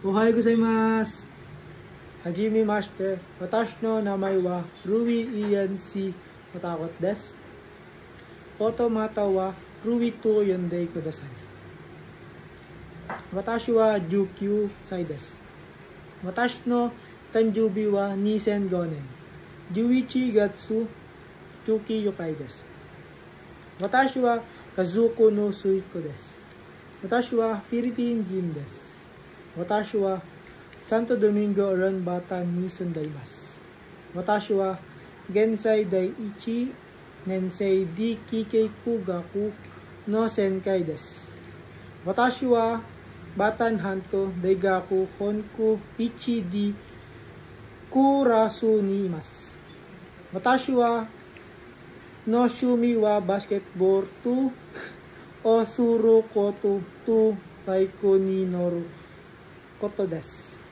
おはようございます。はじめまして。私の名前はルイ・イエンシ・マタコです。おとまたはルイと呼んでください。私は19歳です。私の誕生日は2005年11月14日です。私は家族の末っ子です。私はフィリピン人です。私はサントドミンゴ・ランバタンに住んでいます。私は現在第1年生で機械工学の先輩です。私はバタン半島大学本校1でクラスにいます。私はの趣味はバスケットボールとおすることとバイクに乗ることです。